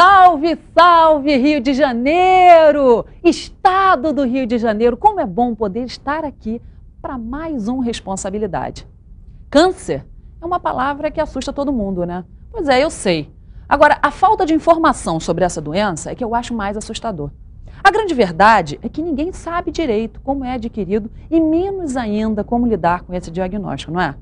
Salve, salve Rio de Janeiro! Estado do Rio de Janeiro, como é bom poder estar aqui para mais um Responsabilidade. Câncer é uma palavra que assusta todo mundo, né? Pois é, eu sei. Agora, a falta de informação sobre essa doença é que eu acho mais assustador. A grande verdade é que ninguém sabe direito como é adquirido e menos ainda como lidar com esse diagnóstico, não é?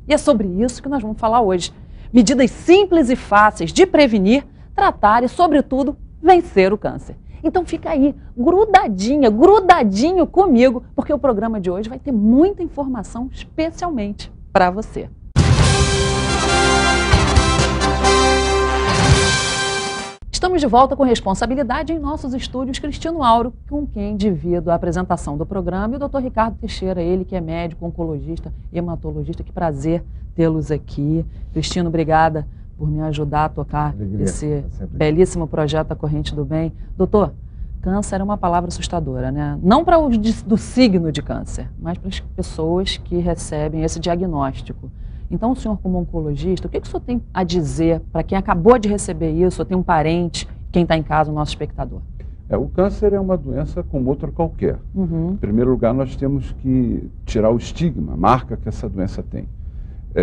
E é sobre isso que nós vamos falar hoje. Medidas simples e fáceis de prevenir, tratar e, sobretudo, vencer o câncer. Então fica aí, grudadinho comigo, porque o programa de hoje vai ter muita informação especialmente para você. Estamos de volta com Responsabilidade em nossos estúdios Cristino Auro, com quem divido a apresentação do programa, e o Dr. Ricardo Teixeira, ele que é médico, oncologista, hematologista. Que prazer tê-los aqui. Cristino, obrigada por me ajudar a tocar esse belíssimo projeto A Corrente do Bem. Doutor, câncer é uma palavra assustadora, né? Não para os do signo de câncer, mas para as pessoas que recebem esse diagnóstico. Então, o senhor, como oncologista, o que o senhor tem a dizer para quem acabou de receber isso, ou tem um parente, quem está em casa, o nosso espectador? O câncer é uma doença como outra qualquer. Em primeiro lugar, nós temos que tirar o estigma, a marca que essa doença tem.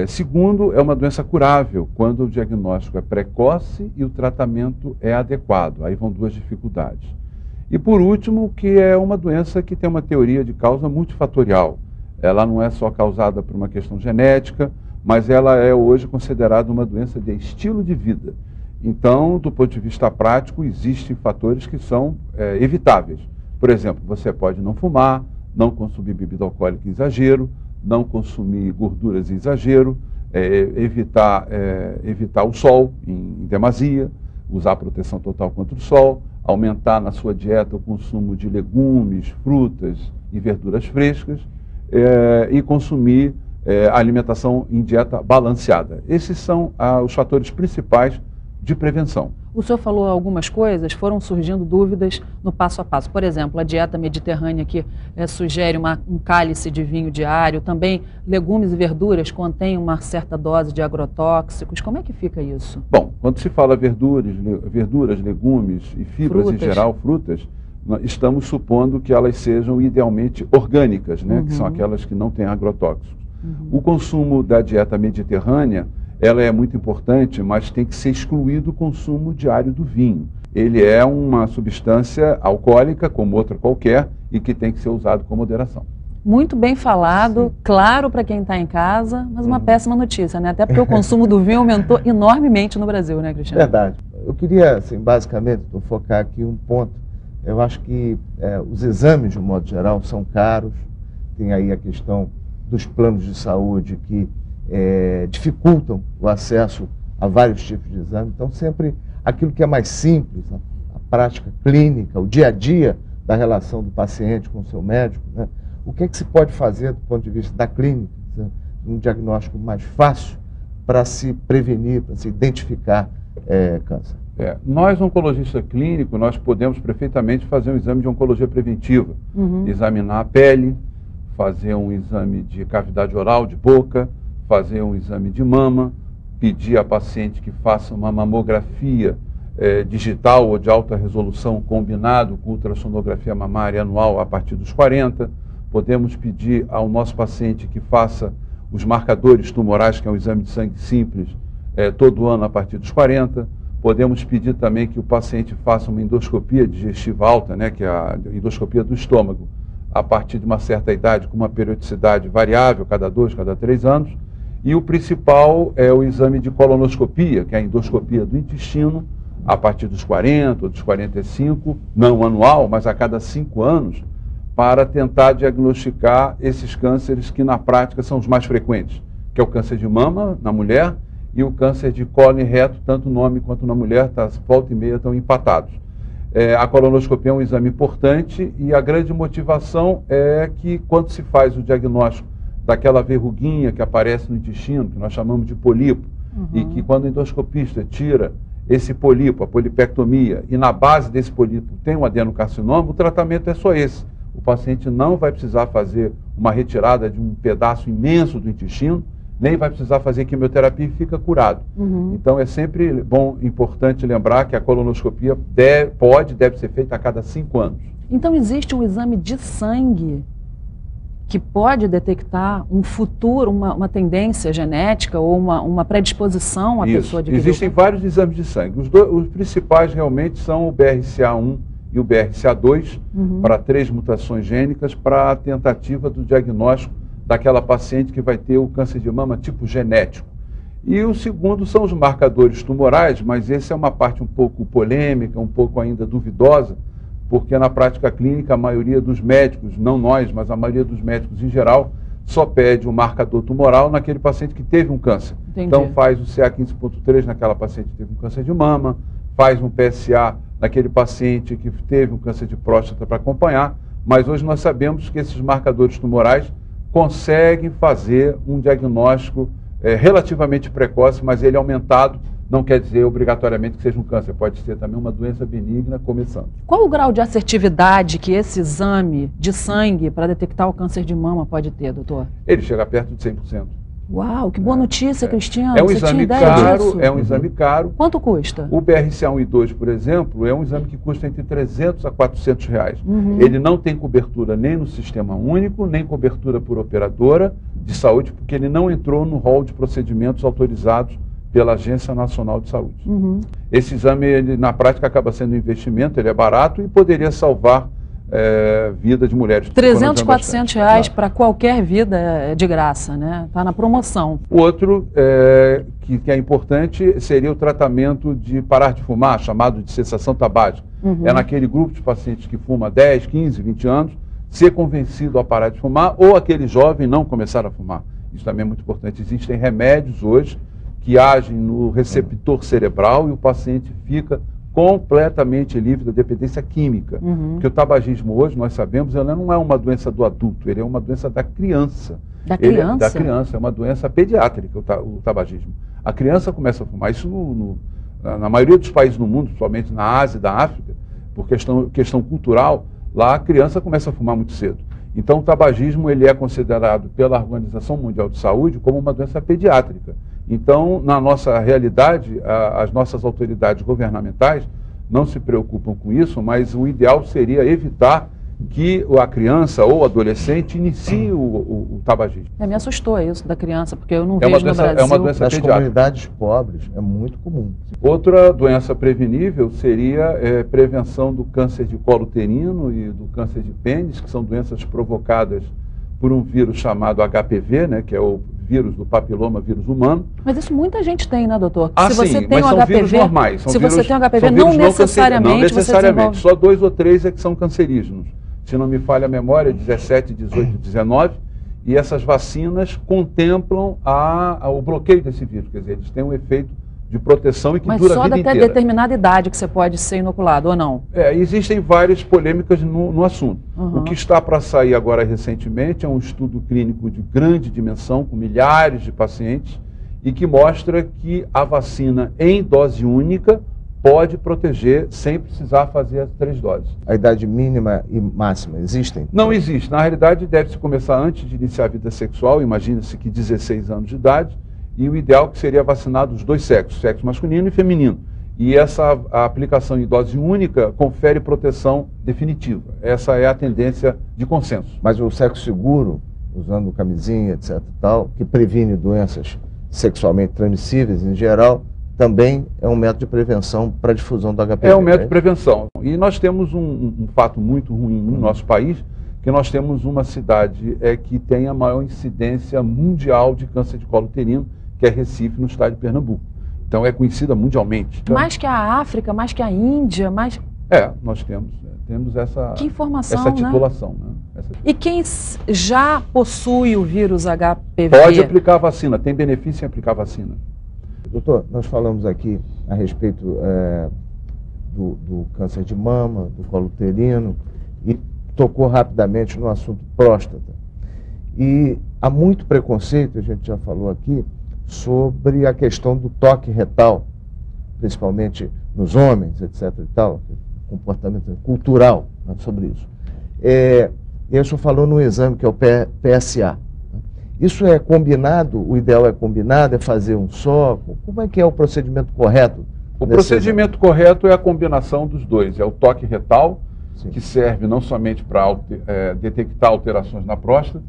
Segundo, é uma doença curável, quando o diagnóstico é precoce e o tratamento é adequado. Aí vão duas dificuldades. E por último, que é uma doença que tem uma teoria de causa multifatorial. Ela não é só causada por uma questão genética, mas ela é hoje considerada uma doença de estilo de vida. Então, do ponto de vista prático, existem fatores que são evitáveis. Por exemplo, você pode não fumar, não consumir bebida alcoólica em exagero, não consumir gorduras em exagero, evitar o sol em demasia, usar proteção total contra o sol, aumentar na sua dieta o consumo de legumes, frutas e verduras frescas, e consumir alimentação em dieta balanceada. Esses são os fatores principais de prevenção. O senhor falou algumas coisas, foram surgindo dúvidas no passo a passo. Por exemplo, a dieta mediterrânea que sugere um cálice de vinho diário, também legumes e verduras contêm uma certa dose de agrotóxicos. Como é que fica isso? Bom, quando se fala verduras, legumes e fibras em geral, frutas, nós estamos supondo que elas sejam idealmente orgânicas, né? Que são aquelas que não têm agrotóxicos. O consumo da dieta mediterrânea, ela é muito importante, mas tem que ser excluído o consumo diário do vinho. Ele é uma substância alcoólica, como outra qualquer, e que tem que ser usado com moderação. Muito bem falado, sim. Claro para quem está em casa, mas uma péssima notícia, né? Até porque o consumo do vinho aumentou enormemente no Brasil, né, Cristiano? Verdade. Eu queria, assim, basicamente, focar aqui um ponto. Eu acho que os exames, de um modo geral, são caros. Tem aí a questão dos planos de saúde que dificultam o acesso a vários tipos de exames. Então, sempre aquilo que é mais simples, a prática clínica, o dia a dia da relação do paciente com o seu médico, né? O que é que se pode fazer do ponto de vista da clínica, né? Um diagnóstico mais fácil para se prevenir, para se identificar câncer? Nós, oncologistas clínicos, nós podemos perfeitamente fazer um exame de oncologia preventiva, examinar a pele, fazer um exame de cavidade oral, de boca, fazer um exame de mama, pedir à paciente que faça uma mamografia digital ou de alta resolução combinado com ultrassonografia mamária anual a partir dos 40. Podemos pedir ao nosso paciente que faça os marcadores tumorais, que é um exame de sangue simples, todo ano a partir dos 40. Podemos pedir também que o paciente faça uma endoscopia digestiva alta, né, que é a endoscopia do estômago, a partir de uma certa idade, com uma periodicidade variável, cada 2, cada 3 anos. E o principal é o exame de colonoscopia, que é a endoscopia do intestino, a partir dos 40 ou dos 45, não anual, mas a cada 5 anos, para tentar diagnosticar esses cânceres que na prática são os mais frequentes, que é o câncer de mama na mulher e o câncer de cólon e reto, tanto no homem quanto na mulher, volta e meia estão empatados. A colonoscopia é um exame importante e a grande motivação é que quando se faz o diagnóstico daquela verruguinha que aparece no intestino, que nós chamamos de polipo, e que quando o endoscopista tira esse polipo, a polipectomia, e na base desse polipo tem um adenocarcinoma, o tratamento é só esse. O paciente não vai precisar fazer uma retirada de um pedaço imenso do intestino, nem vai precisar fazer quimioterapia e fica curado. Então é sempre importante lembrar que a colonoscopia deve ser feita a cada 5 anos. Então existe um exame de sangue que pode detectar um futuro, uma tendência genética ou uma predisposição à pessoa de Existem vários exames de sangue. Os principais realmente são o BRCA1 e o BRCA2 para 3 mutações gênicas para a tentativa do diagnóstico daquela paciente que vai ter o câncer de mama tipo genético. E o segundo são os marcadores tumorais, mas essa é uma parte um pouco polêmica, um pouco ainda duvidosa, porque na prática clínica a maioria dos médicos, não nós, mas a maioria dos médicos em geral, só pede um marcador tumoral naquele paciente que teve um câncer. Entendi. Então faz o CA15.3 naquela paciente que teve um câncer de mama, faz um PSA naquele paciente que teve um câncer de próstata para acompanhar, mas hoje nós sabemos que esses marcadores tumorais conseguem fazer um diagnóstico relativamente precoce, mas ele aumentado não quer dizer obrigatoriamente que seja um câncer, pode ser também uma doença benigna começando. Qual o grau de assertividade que esse exame de sangue para detectar o câncer de mama pode ter, doutor? Ele chega perto de 100%. Uau, que boa notícia, Cristiano. É um Você exame tinha ideia caro, disso? é um exame caro. Quanto custa? O BRCA1 e 2, por exemplo, é um exame que custa entre 300 a 400 reais. Ele não tem cobertura nem no Sistema Único, nem cobertura por operadora de saúde, porque ele não entrou no rol de procedimentos autorizados pela Agência Nacional de Saúde. Esse exame, ele, na prática, acaba sendo um investimento, ele é barato e poderia salvar vida de mulheres. 300, 400 reais para qualquer vida é de graça, né? Está na promoção. O outro que é importante seria o tratamento de parar de fumar, chamado de cessação tabágica. É naquele grupo de pacientes que fuma 10, 15, 20 anos, ser convencido a parar de fumar ou aquele jovem não começar a fumar. Isso também é muito importante. Existem remédios hoje que agem no receptor cerebral e o paciente fica completamente livre da dependência química. Porque o tabagismo hoje, nós sabemos, ela não é uma doença do adulto, ele é uma doença da criança. Da criança? Da criança, é uma doença pediátrica o tabagismo. A criança começa a fumar. Isso na maioria dos países no mundo, principalmente na Ásia e da África, por questão cultural, lá a criança começa a fumar muito cedo. Então o tabagismo ele é considerado pela Organização Mundial de Saúde como uma doença pediátrica. Então, na nossa realidade, as nossas autoridades governamentais não se preocupam com isso, mas o ideal seria evitar que a criança ou o adolescente inicie o tabagismo. Me assustou isso da criança, porque eu não vejo no Brasil. É uma doença nas pediátrica. comunidades pobres é muito comum. Outra doença prevenível seria prevenção do câncer de colo uterino e do câncer de pênis, que são doenças provocadas por um vírus chamado HPV, né, que é o vírus do papiloma, vírus humano. Mas isso muita gente tem, né, doutor? Se você sim, tem mas um são HPV, vírus normais. Se você tem um HPV, não necessariamente você desenvolve. Só 2 ou 3 é que são cancerígenos. Se não me falha a memória, 17, 18, 19. E essas vacinas contemplam o bloqueio desse vírus. Quer dizer, eles têm um efeito de proteção e que mas dura a só vida até inteira. determinada idade que você pode ser inoculado, ou não? Existem várias polêmicas no assunto. O que está para sair agora recentemente é um estudo clínico de grande dimensão, com milhares de pacientes, e que mostra que a vacina em dose única pode proteger sem precisar fazer as 3 doses. A idade mínima e máxima existem? Não existe. Na realidade, deve-se começar antes de iniciar a vida sexual, imagina-se que 16 anos de idade, e o ideal que seria vacinar dos 2 sexos, sexo masculino e feminino. E a aplicação em dose única confere proteção definitiva. Essa é a tendência de consenso. Mas o sexo seguro, usando camisinha, etc. e tal, que previne doenças sexualmente transmissíveis em geral, também é um método de prevenção para a difusão do HPV. É um método de prevenção. E nós temos um fato muito ruim no nosso país, que nós temos uma cidade que tem a maior incidência mundial de câncer de colo uterino, que é Recife, no estado de Pernambuco. Então é conhecida mundialmente. Mais que a África, mais que a Índia, mais... Nós temos essa, que informação, essa titulação. Né? E quem já possui o vírus HPV? Pode aplicar a vacina, tem benefício em aplicar a vacina. Doutor, nós falamos aqui a respeito do câncer de mama, do colo uterino, e tocou rapidamente no assunto próstata. E há muito preconceito, a gente já falou aqui, sobre a questão do toque retal, principalmente nos homens, etc. e tal, comportamento cultural, né, sobre isso. E o senhor falou no exame que é o PSA. Né? Isso é combinado? O ideal é combinado? É fazer um só? Como é que é o procedimento correto? O procedimento correto é a combinação dos dois. É o toque retal, sim, que serve não somente para detectar alterações na próstata,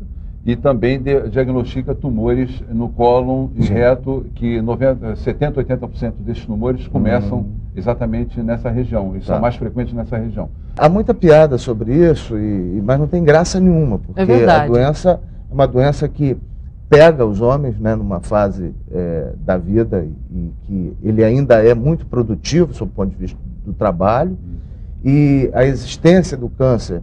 e também diagnostica tumores no cólon e reto, que 70% a 80% desses tumores começam exatamente nessa região, e são mais frequentes nessa região. Há muita piada sobre isso, mas não tem graça nenhuma, porque a doença é uma doença que pega os homens, né, numa fase da vida e que ele ainda é muito produtivo, sob o ponto de vista do trabalho, e a existência do câncer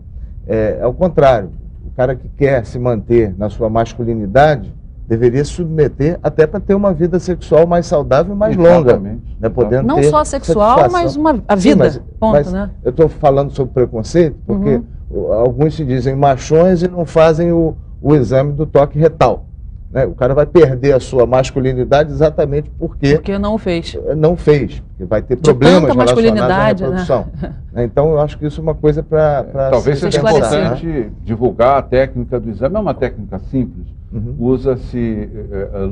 é ao contrário. O cara que quer se manter na sua masculinidade deveria se submeter até para ter uma vida sexual mais saudável e mais longa. Né, podendo não só sexual, mas a vida, sim, mas né? Eu estou falando sobre preconceito porque alguns se dizem machões e não fazem o exame do toque retal. Né? O cara vai perder a sua masculinidade exatamente porque não o fez. Não fez, porque vai ter problemas relacionados à reprodução. Né? Então, eu acho que isso é uma coisa para talvez seja importante divulgar a técnica do exame. É uma técnica simples. Usa-se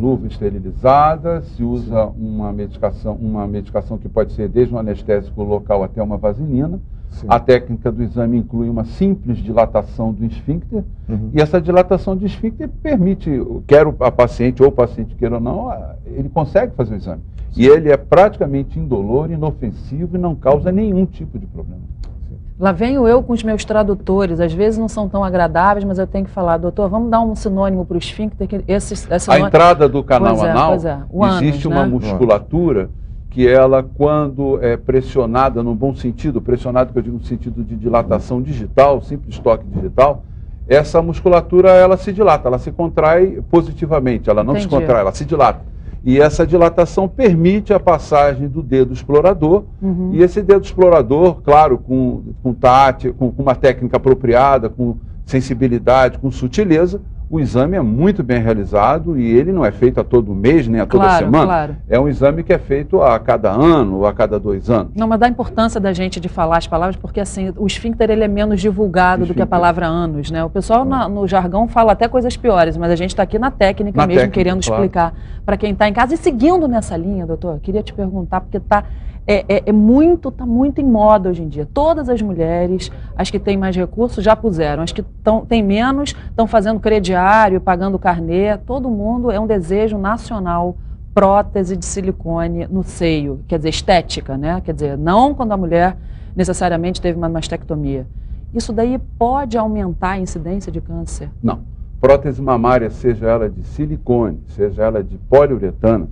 luva esterilizada, se usa uma medicação que pode ser desde um anestésico local até uma vaselina. Sim. A técnica do exame inclui uma simples dilatação do esfíncter, e essa dilatação do esfíncter permite, quer a paciente ou o paciente queira ou não, ele consegue fazer o exame. Sim. E ele é praticamente indolor, inofensivo e não causa nenhum tipo de problema. Lá venho eu com os meus tradutores, às vezes não são tão agradáveis, mas eu tenho que falar, doutor, vamos dar um sinônimo para o esfíncter? A entrada do canal anal, existe uma musculatura que ela, quando é pressionada, no bom sentido, pressionada que eu digo no sentido de dilatação digital, simples toque digital, essa musculatura ela se dilata, ela se contrai positivamente, ela não se contrai, ela se dilata. E essa dilatação permite a passagem do dedo explorador, e esse dedo explorador, claro, com uma técnica apropriada, com sensibilidade, com sutileza, o exame é muito bem realizado e ele não é feito a todo mês, nem a toda semana. Claro. É um exame que é feito a cada ano ou a cada 2 anos. Não, mas dá importância da gente de falar as palavras, porque assim, o esfíncter ele é menos divulgado do que a palavra ânus, né? O pessoal no jargão fala até coisas piores, mas a gente está aqui na técnica mesmo, querendo explicar para quem está em casa. E seguindo nessa linha, doutor, queria te perguntar, porque está muito em moda hoje em dia. Todas as mulheres, as que têm mais recursos, já puseram. As que têm menos, estão fazendo crediário, pagando carnê. Todo mundo é um desejo nacional, prótese de silicone no seio. Quer dizer, estética, né? Quer dizer, não quando a mulher necessariamente teve uma mastectomia. Isso daí pode aumentar a incidência de câncer? Não. Prótese mamária, seja ela de silicone, seja ela de poliuretano,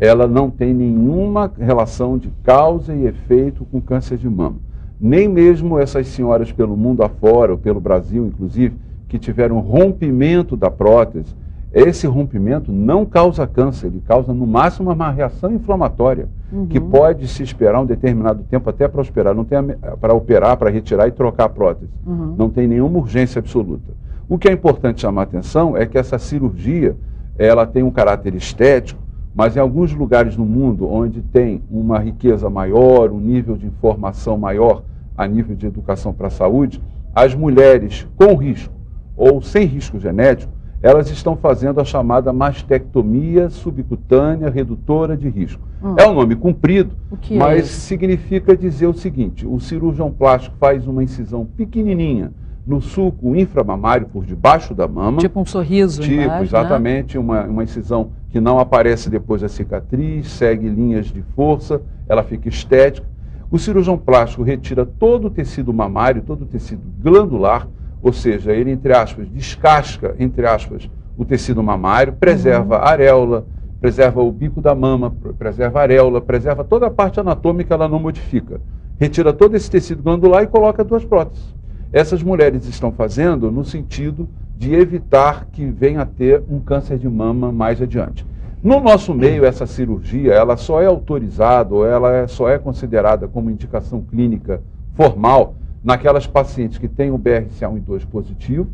ela não tem nenhuma relação de causa e efeito com câncer de mama. Nem mesmo essas senhoras pelo mundo afora, ou pelo Brasil, inclusive, que tiveram rompimento da prótese, esse rompimento não causa câncer, ele causa no máximo uma reação inflamatória, que pode se esperar um determinado tempo até para operar, não tem para operar, para retirar e trocar a prótese. Não tem nenhuma urgência absoluta. O que é importante chamar a atenção é que essa cirurgia, ela tem um caráter estético, mas em alguns lugares no mundo onde tem uma riqueza maior, um nível de informação maior a nível de educação para a saúde, as mulheres com risco ou sem risco genético, elas estão fazendo a chamada mastectomia subcutânea redutora de risco. É um nome comprido, mas significa dizer o seguinte: o cirurgião plástico faz uma incisão pequenininha no sulco inframamário por debaixo da mama. Tipo um sorriso embaixo, exatamente, né? uma incisão que não aparece depois da cicatriz, segue linhas de força, ela fica estética. O cirurgião plástico retira todo o tecido mamário, todo o tecido glandular, ou seja, ele, entre aspas, descasca, entre aspas, o tecido mamário, preserva a areola, preserva o bico da mama, preserva a areola, preserva toda a parte anatômica, ela não modifica. Retira todo esse tecido glandular e coloca 2 próteses. Essas mulheres estão fazendo no sentido de evitar que venha a ter um câncer de mama mais adiante. No nosso meio, essa cirurgia, ela só é autorizada ou ela só é considerada como indicação clínica formal naquelas pacientes que têm o BRCA1 e 2 positivo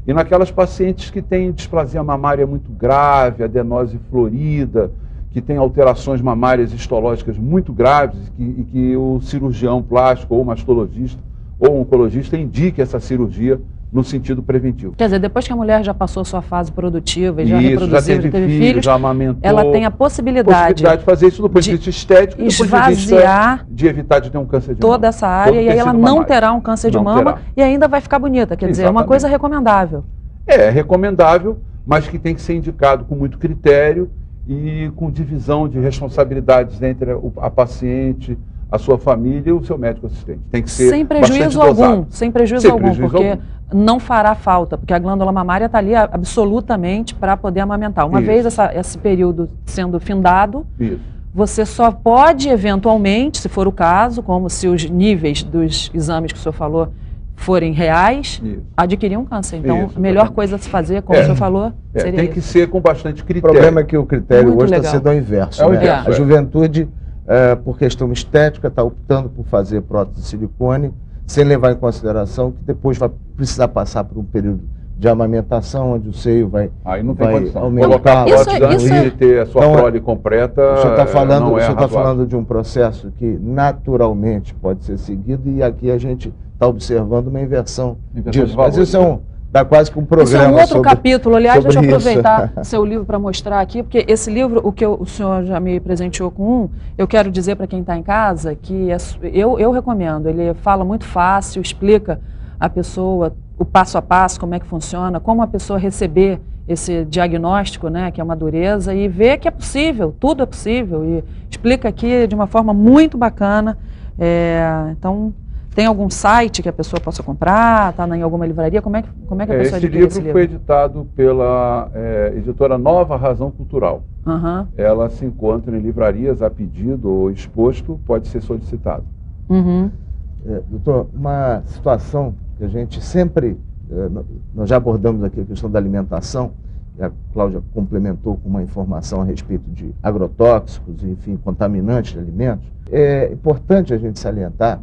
e naquelas pacientes que têm displasia mamária muito grave, adenose florida, que têm alterações mamárias histológicas muito graves e que o cirurgião plástico ou mastologista ou oncologista indique essa cirurgia no sentido preventivo. Quer dizer, depois que a mulher já passou a sua fase produtiva e já Isso, reproduziu, já teve filhos, já amamentou, ela tem a possibilidade de fazer isso do ponto de vista estético, e do ponto de vista de evitar de ter um câncer de mama. Toda essa área, e aí ela não terá um câncer de mama e ainda vai ficar bonita. Quer dizer, é uma coisa recomendável. É recomendável, mas que tem que ser indicado com muito critério e com divisão de responsabilidades entre a paciente, a sua família e o seu médico assistente. Tem que ser sem prejuízo algum, sem prejuízo algum, porque não fará falta, porque a glândula mamária está ali absolutamente para poder amamentar. Uma vez esse período sendo findado, você só pode eventualmente, se for o caso, como se os níveis dos exames que o senhor falou forem reais, adquirir um câncer. Então, a melhor coisa a se fazer, como o senhor falou, seria tem que ser com bastante critério. O problema é que o critério hoje está sendo ao inverso. A juventude, por questão estética, está optando por fazer prótese de silicone, sem levar em consideração que depois vai precisar passar por um período de amamentação, onde o seio vai aumentar. Colocar a prótese antes de ter a sua prole completa, o senhor está falando de um processo que naturalmente pode ser seguido, e aqui a gente está observando uma inversão disso. Mas isso dá quase que um programa. Isso é um outro capítulo. Aliás, deixa eu aproveitar seu livro para mostrar aqui, porque esse livro, o senhor já me presenteou com um, eu quero dizer para quem está em casa que eu recomendo. Ele fala muito fácil, explica a pessoa o passo a passo, como é que funciona, como a pessoa receber esse diagnóstico, né, que é uma dureza, e ver que é possível, tudo é possível, e explica aqui de uma forma muito bacana. Então, tem algum site que a pessoa possa comprar? Está em alguma livraria? Como é que a pessoa adquire esse livro? Foi editado pela editora Nova Razão Cultural. Ela se encontra em livrarias a pedido ou exposto, pode ser solicitado. Doutor, uma situação que a gente sempre, nós já abordamos aqui a questão da alimentação, e a Cláudia complementou com uma informação a respeito de agrotóxicos, enfim, contaminantes de alimentos. É importante a gente salientar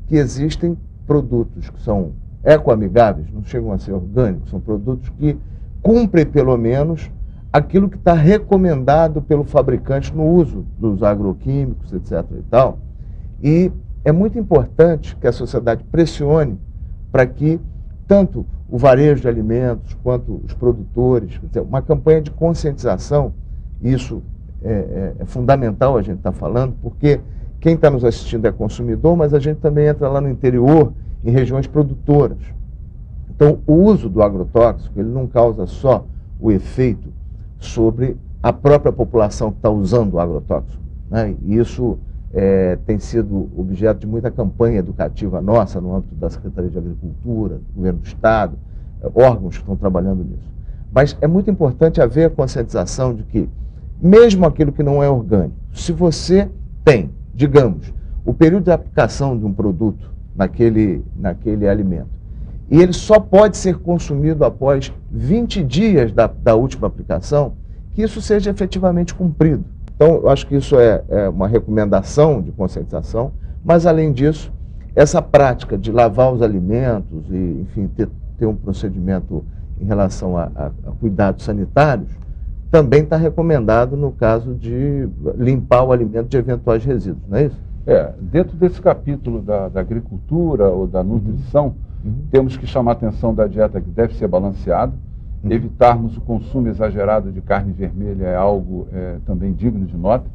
que existem produtos que são ecoamigáveis, não chegam a ser orgânicos, são produtos que cumprem pelo menos aquilo que está recomendado pelo fabricante no uso dos agroquímicos, etc. e tal. E é muito importante que a sociedade pressione para que tanto o varejo de alimentos quanto os produtores, quer dizer, uma campanha de conscientização, isso é fundamental a gente estar falando, porque quem está nos assistindo é consumidor, mas a gente também entra lá no interior, em regiões produtoras. Então, o uso do agrotóxico, ele não causa só o efeito sobre a própria população que está usando o agrotóxico, né? E isso tem sido objeto de muita campanha educativa nossa, no âmbito da Secretaria de Agricultura, do Governo do Estado, órgãos que estão trabalhando nisso. Mas é muito importante haver a conscientização de que, mesmo aquilo que não é orgânico, se você tem, digamos, o período de aplicação de um produto naquele alimento, e ele só pode ser consumido após 20 dias da última aplicação, que isso seja efetivamente cumprido. Então, eu acho que isso é uma recomendação de conscientização, mas, além disso, essa prática de lavar os alimentos e, enfim, ter um procedimento em relação a cuidados sanitários, também está recomendado no caso de limpar o alimento de eventuais resíduos, não é isso? Dentro desse capítulo da agricultura ou da nutrição, temos que chamar a atenção da dieta que deve ser balanceada. Evitarmos o consumo exagerado de carne vermelha é algo também digno de nota.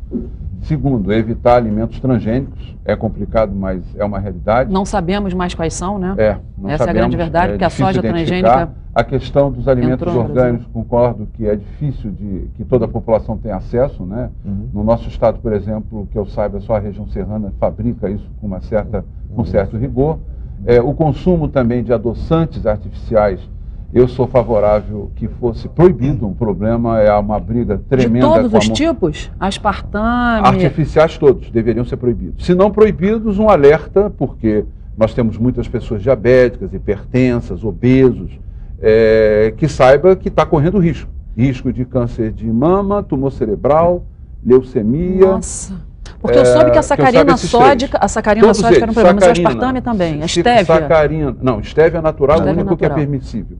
Segundo, evitar alimentos transgênicos. É complicado, mas é uma realidade. Não sabemos mais quais são, né? Essa é a grande verdade, porque a soja transgênica... A questão dos alimentos orgânicos, concordo que é difícil que toda a população tenha acesso, né? No nosso estado, por exemplo, que eu saiba, só a região serrana fabrica isso com um certo rigor. O consumo também de adoçantes artificiais, eu sou favorável que fosse proibido. O problema é uma briga tremenda. De todos os tipos? Aspartame... Artificiais todos deveriam ser proibidos. Se não proibidos, um alerta, porque nós temos muitas pessoas diabéticas, hipertensas, obesos, que saiba que está correndo risco. Risco de câncer de mama, tumor cerebral, leucemia... Nossa... Porque eu soube que a sacarina sódica, era um problema, mas o aspartame também, a estévia. Não, estévia natural é o único que é permissível.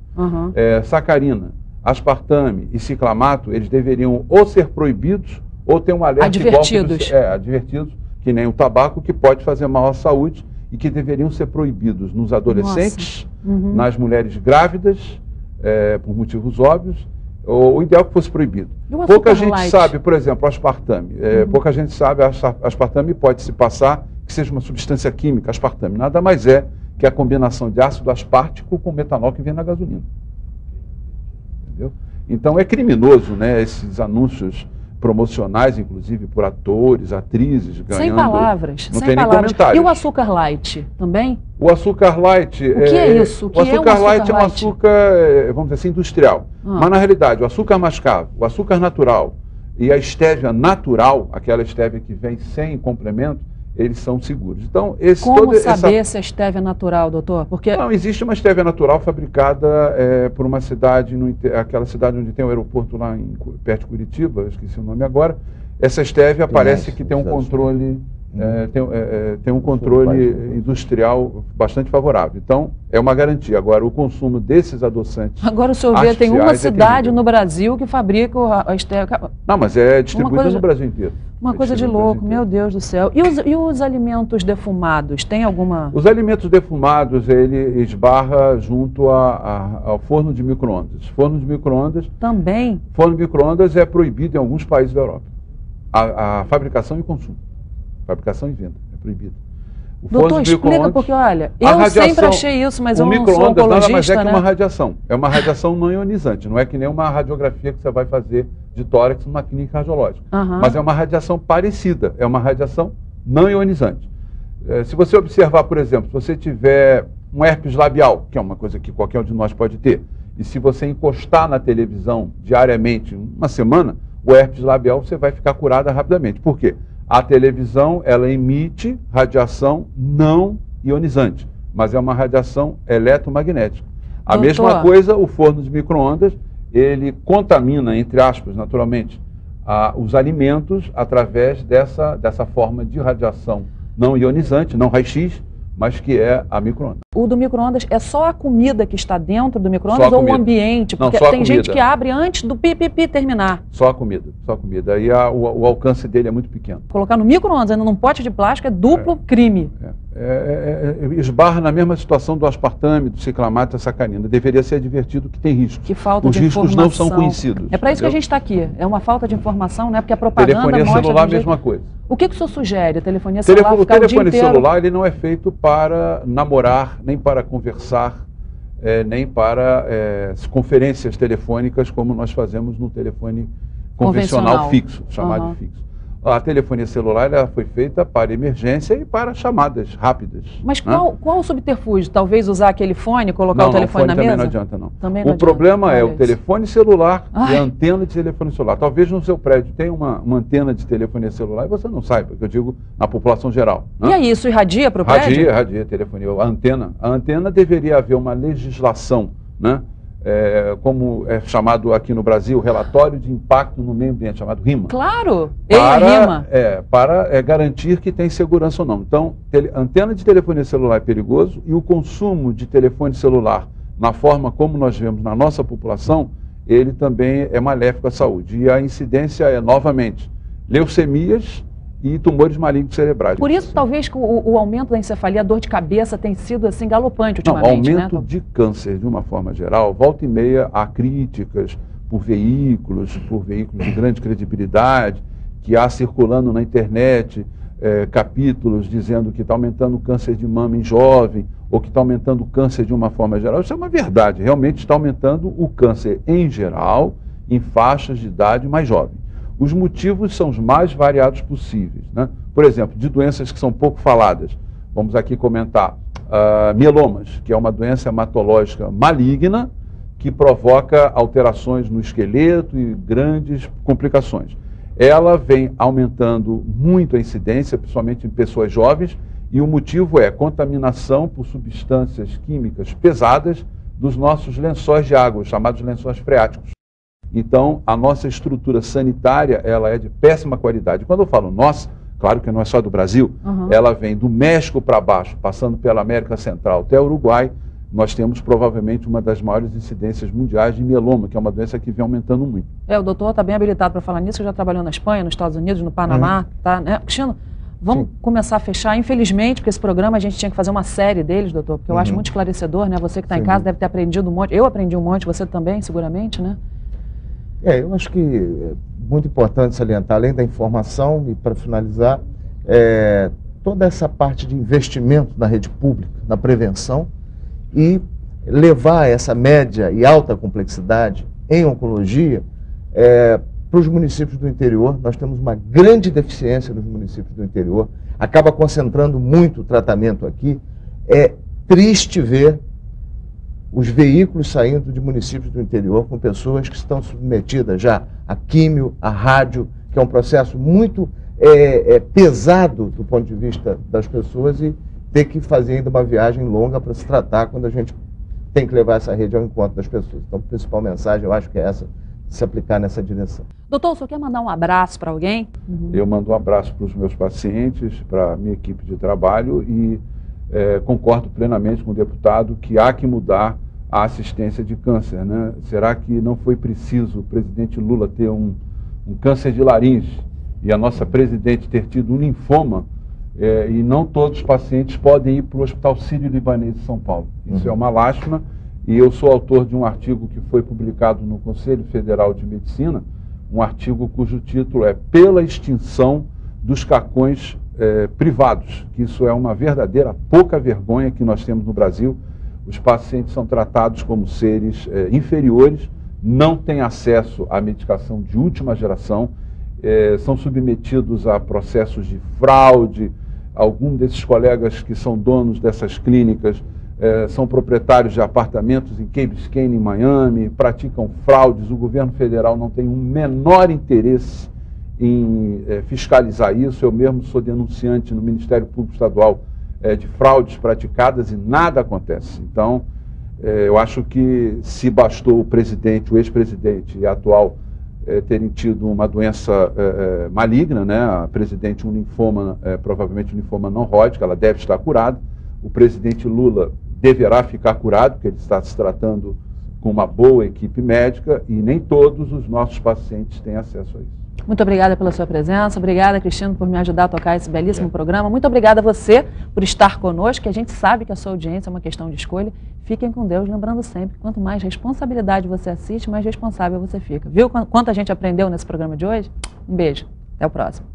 Sacarina, aspartame e ciclamato, eles deveriam ou ser proibidos ou ter um alerta advertidos. Advertidos, que nem o tabaco, que pode fazer mal à saúde e que deveriam ser proibidos nos adolescentes, nas mulheres grávidas, por motivos óbvios. O ideal é que fosse proibido. Pouca gente sabe, por exemplo, o aspartame. Pouca gente sabe, aspartame pode se passar que seja uma substância química, aspartame. Nada mais é que a combinação de ácido aspartico com metanol que vem na gasolina. Entendeu? Então é criminoso, né, esses anúncios promocionais, inclusive por atores, atrizes, ganhando... Sem palavras, não sem tem palavras. Nem comentários. E o açúcar light também? O açúcar light... O que é isso? O açúcar light é um açúcar, vamos dizer assim, industrial. Mas na realidade, o açúcar mascavo, o açúcar natural e a estévia natural, aquela estévia que vem sem complemento, eles são seguros. Então, como saber se a estévia é natural, doutor? Porque... Não, existe uma estévia natural fabricada por uma cidade, aquela cidade onde tem o aeroporto lá perto de Curitiba, eu esqueci o nome agora. Essa estévia parece que tem um controle, tem um controle industrial bastante favorável. Então, é uma garantia. Agora, o consumo desses adoçantes... Agora o senhor vê, tem uma cidade no Brasil que fabrica a estévia... Não, mas é distribuída no Brasil inteiro. Uma coisa de louco, meu Deus do céu. E os alimentos defumados, tem alguma... Os alimentos defumados, ele esbarra junto ao forno de micro-ondas. Forno de micro-ondas... Também? Forno de micro-ondas é proibido em alguns países da Europa. A fabricação e consumo. Fabricação e venda, é proibido. Doutor, explica, porque olha, eu sempre achei isso, mas eu não sou oncologista, nada mais é que né? uma radiação. É uma radiação não ionizante, não é que nem uma radiografia que você vai fazer de tórax numa clínica radiológica. Mas é uma radiação parecida, é uma radiação não ionizante. Se você observar, por exemplo, se você tiver um herpes labial, que é uma coisa que qualquer um de nós pode ter, e se você encostar na televisão diariamente, uma semana, o herpes labial você vai ficar curada rapidamente. Por quê? A televisão, ela emite radiação não ionizante, mas é uma radiação eletromagnética. A mesma coisa, o forno de micro-ondas, ele contamina, entre aspas, naturalmente, os alimentos através dessa forma de radiação não ionizante, não raio-x, mas que é a micro-ondas. O do micro-ondas é só a comida que está dentro do micro-ondas ou o ambiente? Porque não, tem gente que abre antes do pipipi terminar. Só a comida, só a comida. Aí o alcance dele é muito pequeno. Colocar no micro-ondas, ainda num pote de plástico, é duplo crime. Esbarra na mesma situação do aspartame, do ciclamato e da sacarina. Deveria ser advertido que tem riscos. Que falta de informação. Os riscos não são conhecidos. É para isso que a gente está aqui. É uma falta de informação, né? Porque a propaganda telefonia mostra... celular, mesma coisa. O que o senhor sugere? A telefonia celular o telefone celular ele não é feito para namorar, nem para conversar, nem para conferências telefônicas como nós fazemos no telefone convencional fixo, chamado de fixo. A telefonia celular ela foi feita para emergência e para chamadas rápidas. Mas qual o subterfúgio? Talvez usar aquele fone, colocar o telefone na mesa? Também não adianta, não. O problema é o telefone celular e a antena de telefone celular. Talvez no seu prédio tenha uma antena de telefonia celular e você não saiba, que eu digo na população geral. Né? E aí, isso irradia para o prédio? Radia, telefonia. A antena deveria haver uma legislação, né? Como é chamado aqui no Brasil, relatório de impacto no meio ambiente, chamado RIMA. Claro, RIMA. Para garantir que tem segurança ou não. Então, antena de telefonia celular é perigoso e o consumo de telefone celular, na forma como nós vemos na nossa população, ele também é maléfico à saúde. E a incidência é, novamente, leucemias e tumores malignos cerebrais. Por isso, talvez, o aumento da encefalia, a dor de cabeça tem sido assim galopante ultimamente, não, aumento de câncer, de uma forma geral, volta e meia há críticas por veículos de grande credibilidade, que há circulando na internet capítulos dizendo que está aumentando o câncer de mama em jovem, ou que está aumentando o câncer de uma forma geral. Isso é uma verdade, realmente está aumentando o câncer em geral, em faixas de idade mais jovem. Os motivos são os mais variados possíveis, né? Por exemplo, de doenças que são pouco faladas. Vamos aqui comentar mielomas, que é uma doença hematológica maligna que provoca alterações no esqueleto e grandes complicações. Ela vem aumentando muito a incidência, principalmente em pessoas jovens, e o motivo é contaminação por substâncias químicas pesadas dos nossos lençóis de água, chamados lençóis freáticos. Então, a nossa estrutura sanitária, ela é de péssima qualidade. Quando eu falo nossa, claro que não é só do Brasil, ela vem do México para baixo, passando pela América Central até o Uruguai, nós temos provavelmente uma das maiores incidências mundiais de mieloma, que é uma doença que vem aumentando muito. O doutor está bem habilitado para falar nisso, que já trabalhou na Espanha, nos Estados Unidos, no Panamá, tá, né? Cristiano, Vamos começar a fechar, infelizmente, porque esse programa a gente tinha que fazer uma série deles, doutor, porque eu acho muito esclarecedor, né? Você que está em casa deve ter aprendido um monte, eu aprendi um monte, você também, seguramente, né? Eu acho que é muito importante salientar, além da informação, e para finalizar, toda essa parte de investimento na rede pública, na prevenção, e levar essa média e alta complexidade em oncologia para os municípios do interior. Nós temos uma grande deficiência nos municípios do interior, acaba concentrando muito o tratamento aqui. É triste ver os veículos saindo de municípios do interior com pessoas que estão submetidas já a químio, a rádio, que é um processo muito pesado do ponto de vista das pessoas, e ter que fazer ainda uma viagem longa para se tratar, quando a gente tem que levar essa rede ao encontro das pessoas. Então, a principal mensagem, eu acho que é essa, se aplicar nessa direção. Doutor, o senhor quer mandar um abraço para alguém? Eu mando um abraço para os meus pacientes, para a minha equipe de trabalho, e concordo plenamente com o deputado que há que mudar a assistência de câncer, né? Será que não foi preciso o presidente Lula ter um câncer de laringe e a nossa presidente ter tido um linfoma, e não todos os pacientes podem ir para o Hospital Sírio-Libanês de São Paulo? Isso é uma lástima, e eu sou autor de um artigo que foi publicado no Conselho Federal de Medicina, um artigo cujo título é Pela Extinção dos Cacões Privados, que isso é uma verdadeira pouca vergonha que nós temos no Brasil. Os pacientes são tratados como seres inferiores, não têm acesso à medicação de última geração, são submetidos a processos de fraude. Alguns desses colegas que são donos dessas clínicas são proprietários de apartamentos em Key Biscayne, em Miami, praticam fraudes. O governo federal não tem um menor interesse em fiscalizar isso. Eu mesmo sou denunciante no Ministério Público Estadual de fraudes praticadas e nada acontece. Então, eu acho que se bastou o presidente, o ex-presidente e a atual terem tido uma doença maligna, né? A presidente um linfoma, provavelmente um linfoma não Hodgkin, ela deve estar curada. O presidente Lula deverá ficar curado, porque ele está se tratando com uma boa equipe médica, e nem todos os nossos pacientes têm acesso a isso. Muito obrigada pela sua presença, obrigada, Cristiano, por me ajudar a tocar esse belíssimo programa. Muito obrigada a você por estar conosco, que a gente sabe que a sua audiência é uma questão de escolha. Fiquem com Deus, lembrando sempre, quanto mais responsabilidade você assiste, mais responsável você fica. Viu quanto a gente aprendeu nesse programa de hoje? Um beijo, até o próximo.